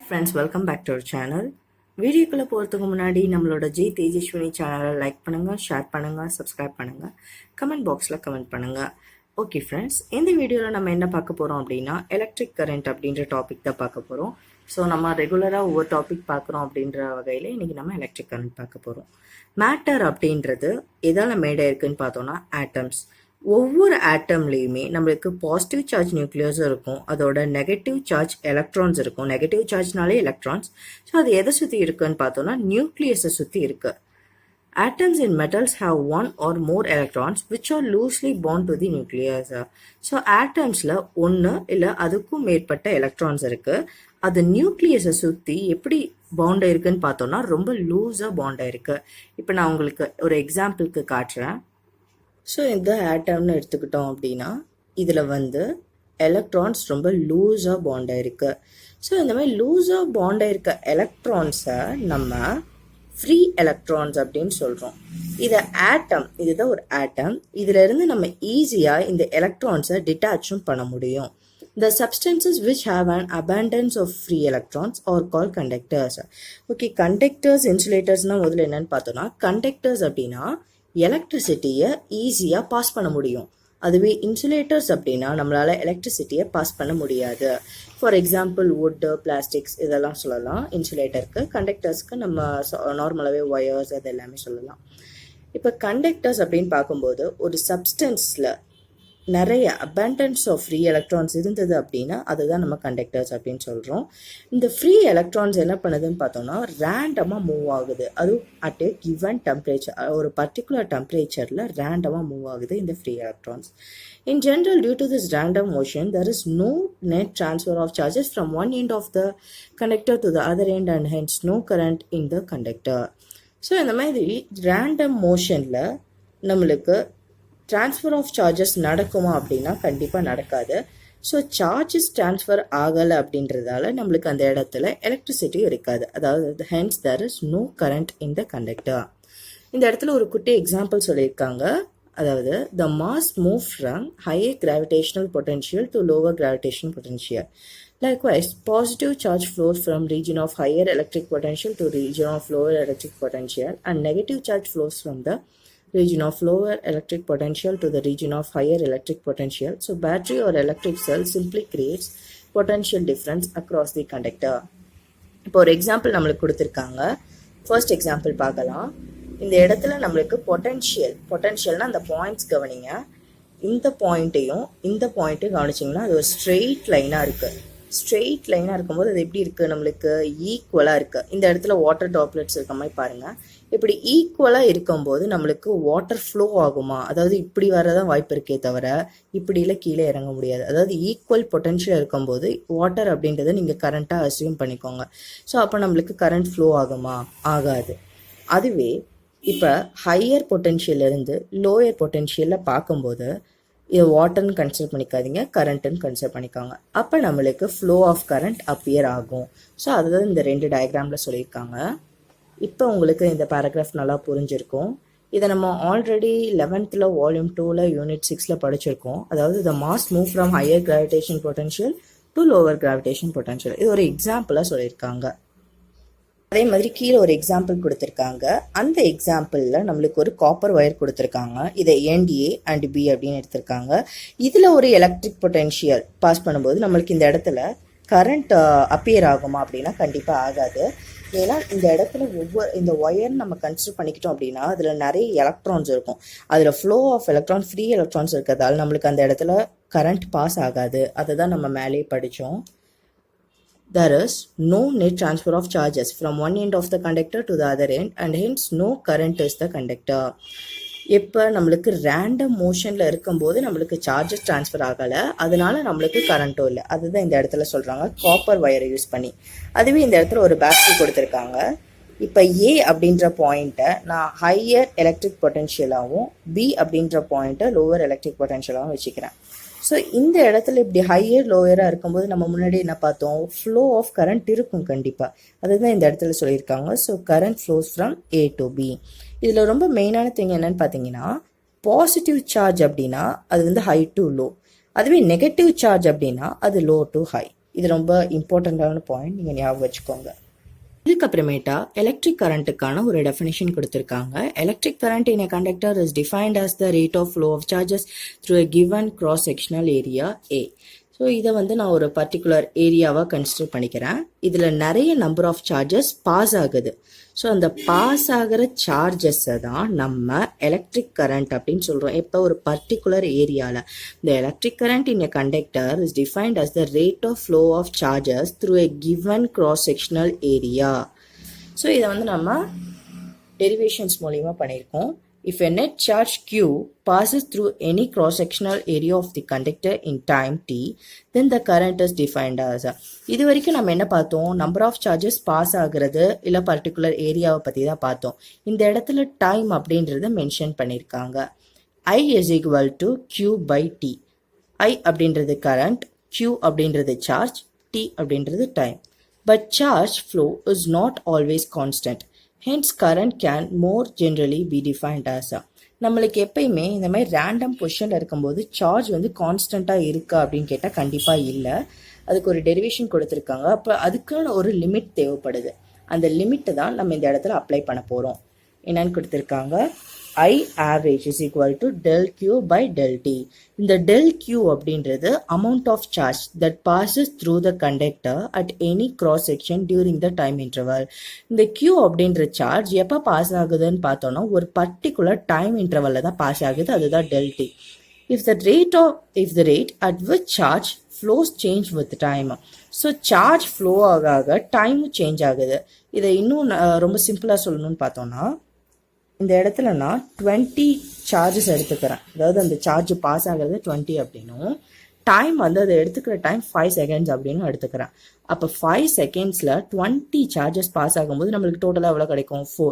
Friends, welcome back to our channel. வீடியோக்குள்ளே போகிறதுக்கு முன்னாடி நம்மளோட ஜி தேஜஸ்வினி சேனலை லைக் பண்ணுங்கள், ஷேர் பண்ணுங்கள், சப்ஸ்கிரைப் பண்ணுங்கள், கமெண்ட் பாக்ஸில் கமெண்ட் பண்ணுங்கள். ஓகே ஃப்ரெண்ட்ஸ், இந்த வீடியோவில் நம்ம என்ன பார்க்க போகிறோம் அப்படின்னா எலக்ட்ரிக் கரண்ட் அப்படின்ற டாபிக் தான் பார்க்க போகிறோம். ஸோ நம்ம ரெகுலராக ஒவ்வொரு டாபிக் பார்க்குறோம் அப்படின்ற வகையில் இன்றைக்கி நம்ம எலக்ட்ரிக் கரண்ட் பார்க்க போகிறோம். மேட்டர் அப்படின்றது எதால் மேட் ஆயிருக்குன்னு பார்த்தோன்னா ஆட்டம்ஸ். ஒவ்வொரு ஆட்டம்லேயுமே நம்மளுக்கு பாசிட்டிவ் சார்ஜ் நியூக்ளியஸ் இருக்கும், அதோட நெகட்டிவ் சார்ஜ் எலக்ட்ரான்ஸ் இருக்கும். நெகட்டிவ் சார்ஜ்னாலே எலக்ட்ரான்ஸ். ஸோ அது எதை சுற்றி இருக்குன்னு பார்த்தோன்னா நியூக்ளியஸை சுற்றி இருக்கு. Atoms in metals have one or more electrons which are loosely bound to the nucleus. So atomsல ஒன்று இல்லை அதுக்கும் மேற்பட்ட எலக்ட்ரான்ஸ் இருக்கு. அது நியூக்ளியஸை சுற்றி எப்படி பவுண்ட் ஆயிருக்குன்னு பார்த்தோன்னா ரொம்ப லூஸாக பவுண்ட் ஆயிருக்கு. இப்போ நான் உங்களுக்கு ஒரு எக்ஸாம்பிளுக்கு காட்டுறேன். ஸோ இந்த ஆட்டம்னு எடுத்துக்கிட்டோம் அப்படின்னா இதில் எலக்ட்ரான்ஸ் ரொம்ப லூஸாக பாண்ட் ஆயிருக்கு. ஸோ இந்த மாதிரி லூஸாக பாண்ட் ஆயிருக்க எலக்ட்ரான்ஸை நம்ம ஃப்ரீ எலக்ட்ரான்ஸ் அப்படின்னு சொல்கிறோம். இதை ஆட்டம், இதுதான் ஒரு ஆட்டம். இதிலிருந்து நம்ம ஈஸியாக இந்த எலக்ட்ரான்ஸை டிட்டாச்சும் பண்ண முடியும். The substances which have an abundance of free electrons are called conductors. Okay, conductors இன்சுலேட்டர்ஸ்னால் முதல்ல என்னன்னு பார்த்தோன்னா, கண்டக்டர்ஸ் அப்படின்னா எலக்ட்ரிசிட்டியை ஈஸியாக பாஸ் பண்ண முடியும். அதுவே இன்சுலேட்டர்ஸ் அப்படின்னா நம்மளால் எலக்ட்ரிசிட்டியை பாஸ் பண்ண முடியாது. ஃபார் எக்ஸாம்பிள் வுட்டு, பிளாஸ்டிக்ஸ் இதெல்லாம் சொல்லலாம் இன்சுலேட்டருக்கு. கண்டக்டர்ஸ்க்கு நம்ம நார்மலாகவே ஒயர்ஸ் அது எல்லாமே சொல்லலாம். இப்போ கண்டக்டர்ஸ் அப்படின்னு பார்க்கும்போது ஒரு சப்ஸ்டன்ஸில் நிறைய அபண்டன்ஸ் ஆஃப் ஃப்ரீ எலக்ட்ரான்ஸ் இருந்தது அப்படின்னா அதுதான் நம்ம கண்டக்டர்ஸ் அப்படின்னு சொல்கிறோம். இந்த ஃப்ரீ எலக்ட்ரான்ஸ் என்ன பண்ணுதுன்னு பார்த்தோம்னா ரேண்டமாக மூவ் ஆகுது. அதுவும் அட் ஏ கிவன் டெம்பரேச்சர், ஒரு பர்டிகுலர் டெம்பரேச்சரில் ரேண்டமாக மூவ் ஆகுது இந்த free electrons. In general, due to this random motion, there is no net transfer of charges from one end of the conductor to the other end and hence no current in the conductor. So இந்த மாதிரி random மோஷனில் நம்மளுக்கு transfer of charges நடக்குமா அப்படின்னா கண்டிப்பாக நடக்காது. So charges transfer ஆகலை அப்படின்றதால நம்மளுக்கு அந்த இடத்துல எலக்ட்ரிசிட்டி இருக்காது. அதாவது hence there is no current in the conductor. இந்த இடத்துல ஒரு குட்டி எக்ஸாம்பிள் சொல்லியிருக்காங்க. அதாவது the mass move from higher gravitational potential to lower gravitational potential. Likewise, positive charge flows from region of higher electric potential to region of lower electric potential and negative charge flows from the region of lower electric potential to the region of higher electric potential. So battery or electric cell simply creates potential difference across the conductor. இப்போ ஒரு example நம்மளுக்கு கொடுத்துருக்காங்க. First example பார்க்கலாம். இந்த இடத்துல நம்மளுக்கு பொட்டன்ஷியல்னா அந்த points கவனிங்க. இந்த பாயிண்ட்டையும் இந்த பாயிண்ட்டையும் கவனிச்சிங்கன்னா அது ஒரு ஸ்ட்ரெயிட் லைனாக இருக்குது. ஸ்ட்ரெயிட் லைனாக இருக்கும்போது அது எப்படி இருக்குது, நம்மளுக்கு ஈக்குவலாக இருக்குது. இந்த இடத்துல வாட்டர் ட்ராப்லெட்ஸ் இருக்க மாதிரி பாருங்கள். இப்படி ஈக்குவலாக இருக்கும்போது நம்மளுக்கு வாட்டர் ஃப்ளோ ஆகுமா? அதாவது இப்படி வரதான் வாய்ப்பு இருக்கே தவிர இப்படிலாம் கீழே இறங்க முடியாது. அதாவது ஈக்குவல் பொட்டன்ஷியல் இருக்கும்போது வாட்டர் அப்படின்றத நீங்கள் கரண்ட்டாக அசியூம் பண்ணிக்கோங்க. ஸோ அப்போ நம்மளுக்கு கரண்ட் ஃப்ளோ ஆகுமா? ஆகாது. அதுவே இப்போ ஹையர் பொட்டன்ஷியல்லேருந்து லோயர் பொட்டன்ஷியலில் பார்க்கும்போது இது வாட்டர்னு கன்சிடர் பண்ணிக்காதீங்க, கரண்ட்டுன்னு கன்சிடர் பண்ணிக்கோங்க. அப்போ நம்மளுக்கு ஃப்ளோ ஆஃப் கரண்ட் அப்பியர் ஆகும். ஸோ அதுதான் இந்த ரெண்டு டயக்ராமில் சொல்லியிருக்காங்க. இப்போ உங்களுக்கு இந்த பேராகிராஃப் நல்லா புரிஞ்சிருக்கும். இதை நம்ம ஆல்ரெடி 11th வால்யூம் 2 யூனிட் 6 படிச்சிருக்கோம். அதாவது the mass move from higher gravitation potential to lower gravitation potential. இது ஒரு எக்ஸாம்பிளாக சொல்லியிருக்காங்க. அதே மாதிரி கீழே ஒரு எக்ஸாம்பிள் கொடுத்துருக்காங்க. அந்த எக்ஸாம்பிளில் நம்மளுக்கு ஒரு காப்பர் ஒயர் கொடுத்துருக்காங்க. இதை NA அண்ட் B அப்படின்னு எடுத்திருக்காங்க. இதில் ஒரு எலக்ட்ரிக் பொட்டன்ஷியல் பாஸ் பண்ணும்போது நம்மளுக்கு இந்த இடத்துல கரண்ட் அப்பியர் ஆகுமா அப்படின்னா கண்டிப்பாக ஆகாது. ஏன்னா இந்த இடத்துல இந்த ஒயர் நம்ம கன்சிடர் பண்ணிக்கிட்டோம் அப்படின்னா அதில் நிறைய எலக்ட்ரான்ஸ் இருக்கும். அதில் flow of electron, free electrons இருக்கிறதால நம்மளுக்கு அந்த இடத்துல கரண்ட் பாஸ் ஆகாது. அதை தான் நம்ம மேலே படித்தோம். There is no net transfer of charges from one end of the conductor to the other end and hence no current is the conductor. இப்போ நம்மளுக்கு ரேண்டம் மோஷனில் இருக்கும்போது நம்மளுக்கு சார்ஜஸ் ட்ரான்ஸ்ஃபர் ஆகலை, அதனால நம்மளுக்கு கரண்ட்டும் இல்லை. அதுதான் இந்த இடத்துல சொல்கிறாங்க காப்பர் ஒயரை யூஸ் பண்ணி. அதுவே இந்த இடத்துல ஒரு பேட்டரி கொடுத்துருக்காங்க. இப்போ A அப்படின்ற பாயிண்ட்டை நான் ஹையர் எலக்ட்ரிக் பொட்டன்ஷியலாகவும் B அப்படின்ற பாயிண்ட்டை லோவர் எலக்ட்ரிக் பொட்டன்ஷியலாகவும் வச்சுக்கிறேன். ஸோ இந்த இடத்துல இப்படி ஹையர் லோயராக இருக்கும்போது நம்ம முன்னாடி என்ன பார்த்தோம், ஃப்ளோ ஆஃப் கரண்ட் இருக்கும் கண்டிப்பாக. அதுதான் இந்த இடத்துல சொல்லியிருக்காங்க. So current flows from A to B. இதில் ரொம்ப மெயினான திங் என்னன்னு பார்த்தீங்கன்னா பாசிட்டிவ் சார்ஜ் அப்படின்னா அது ஹை டு லோ, அதுவே நெகட்டிவ் சார்ஜ் அப்படின்னா அது லோ டு ஹை. இது ரொம்ப இம்பார்ட்டண்ட்டான பாயிண்ட், நீங்கள் ஞாபகம் வச்சுக்கோங்க. இதுக்கப்புறமேட்டா எலக்ட்ரிக் கரண்ட்டுக்கான ஒரு டெஃபினிஷன் கொடுத்துருக்காங்க. Electric current in a conductor is defined as the rate of flow of charges through a given cross sectional area A. So இதை நான் ஒரு பர்டிகுலர் ஏரியாவாக கன்சிடர் பண்ணிக்கிறேன். இதில் நிறைய நம்பர் ஆஃப் சார்ஜஸ் பாஸ் ஆகுது. ஸோ அந்த பாஸ் ஆகிற சார்ஜஸை தான் நம்ம எலக்ட்ரிக் கரண்ட் அப்படின்னு சொல்கிறோம். இப்போ ஒரு பர்டிகுலர் ஏரியாவில் the electric current in a conductor is defined as the rate of flow of charges through a given cross-sectional area. So இதை நம்ம டெரிவேஷன்ஸ் மூலிமா பண்ணியிருக்கோம். If a net charge Q passes through any cross-sectional area of the conductor in time t, then the current is defined as. இது வரைக்கும் நம்ம என்ன பார்த்தோம், number of charges pass ஆகுறது இல்லை பர்டிகுலர் ஏரியாவை பற்றி தான் பார்த்தோம். இந்த இடத்துல டைம் அப்படின்றத மென்ஷன் பண்ணியிருக்காங்க. I is equal to Q by T. I அப்படின்றது கரண்ட், Q அப்படின்றது சார்ஜ், T அப்படின்றது time. But charge flow is not always constant. Hence current can more generally be defined as. நம்மளுக்கு எப்பயுமே இந்த மாதிரி ரேண்டம் பொசிஷனில் இருக்கும்போது சார்ஜ் கான்ஸ்டண்ட்டாக இருக்கா அப்படின்னு கேட்டால் கண்டிப்பாக இல்லை. அதுக்கு ஒரு டெரிவேஷன் கொடுத்துருக்காங்க. அப்போ அதுக்கான ஒரு லிமிட் தேவைப்படுது. அந்த லிமிட்டை தான் நம்ம இந்த இடத்துல அப்ளை பண்ண போகிறோம். என்னன்னு கொடுத்துருக்காங்க, I average is equal to del Q by del T. இந்த del Q அப்படின்றது amount of charge that passes through the conductor at any cross section during the time interval. இந்த Q அப்படின்ற சார்ஜ் எப்போ pass ஆகுதுன்னு பார்த்தோன்னா ஒரு particular time இன்டர்வல்ல தான் pass ஆகுது. அதுதான் del T. If the rate at which charge flows change with time. So charge flow ஆக டைம் சேஞ்ச் ஆகுது. இதை இன்னும் ரொம்ப சிம்பிளாக சொல்லணும்னு பார்த்தோன்னா, இந்த இடத்துல நான் 20 சார்ஜஸ் எடுத்துக்கிறேன். அதாவது அந்த சார்ஜ் பாஸ் ஆகிறது 20 அப்படின்னும், டைம் அதை எடுத்துக்கிற டைம் 5 செகண்ட்ஸ் அப்படின்னு எடுத்துக்கிறேன். அப்போ 5 செகண்ட்ஸில் 20 சார்ஜஸ் பாஸ் ஆகும்போது நம்மளுக்கு டோட்டலாக எவ்வளோ கிடைக்கும், 4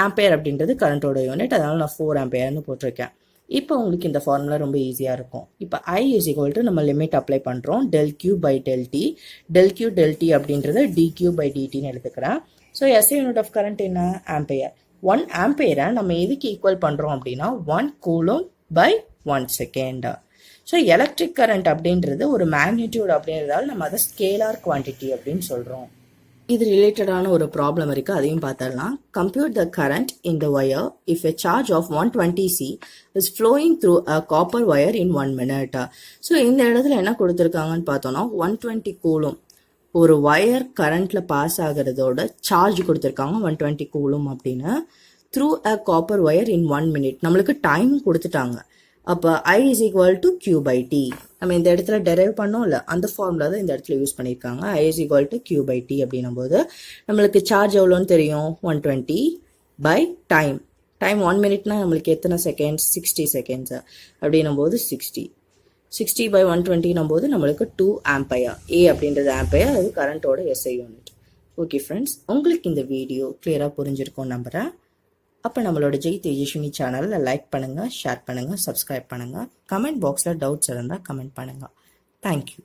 ஆம்பையர் அப்படின்றது கரண்ட்டோட யூனிட். அதனால் நான் 4 ஆம்பையர்னு போட்டிருக்கேன். இப்போ உங்களுக்கு இந்த ஃபார்முலா ரொம்ப ஈஸியாக இருக்கும். இப்போ I is equal to நம்ம லிமிட் அப்ளை பண்ணுறோம், del Q by del T. del Q del T அப்படின்றது dQ by dtன்னு எடுத்துக்கிறேன். So SI unit of current என்ன, ஆம்பையர். 1 ஆம்பையரை நம்ம எதுக்கு ஈக்குவல் பண்ணுறோம் அப்படின்னா 1 coulomb by 1 second. So electric current அப்படின்றது ஒரு மேக்னிடியூட் அப்படின்றதால நம்ம அதை ஸ்கேலார் குவான்டிட்டி அப்படின்னு சொல்கிறோம். இது ரிலேட்டடான ஒரு ப்ராப்ளம் இருக்குது, அதையும் பார்த்துடலாம். Compute the current in the wire if a charge of 120 C is flowing through a copper wire in 1 minute. So இந்த இடத்துல என்ன கொடுத்துருக்காங்கன்னு பார்த்தோன்னா 120 கூலும் ஒரு ஒயர் கரண்ட்ல பாஸ் ஆகிறதோட சார்ஜ் கொடுத்துருக்காங்க 120 கூலும் அப்படின்னு. Through a copper wire in 1 minute. நம்மளுக்கு டைம் கொடுத்துட்டாங்க. அப்போ I is equal to Q by T. நம்ம இந்த இடத்துல டெரைவ் பண்ணோம்ல, அந்த ஃபார்முலா தான் இந்த இடத்துல யூஸ் பண்ணியிருக்காங்க. I is equal to Q by T அப்படின்னும் போது நம்மளுக்கு சார்ஜ் எவ்வளோன்னு தெரியும், 120 பை டைம். டைம் 1 minute நம்மளுக்கு எத்தனை செகண்ட்ஸ், 60 செகண்ட்ஸ் அப்படின்னும் போது 60 by 120 போது நம்மளுக்கு 2 ஆம்பையர். A அப்படின்றது ஆம்பையர், அது கரண்ட்டோட SI யூனிட். ஓகே ஃப்ரெண்ட்ஸ், உங்களுக்கு இந்த வீடியோ கிளியராக புரிஞ்சிருக்கும் நம்புகிறேன். அப்போ நம்மளோட ஜெய் தேஜஸ்வினி சேனலில் லைக் பண்ணுங்கள், ஷேர் பண்ணுங்கள், சப்ஸ்கிரைப் பண்ணுங்கள். கமெண்ட் பாக்ஸில் டவுட்ஸ் இருந்தால் கமெண்ட் பண்ணுங்கள். தேங்க்யூ.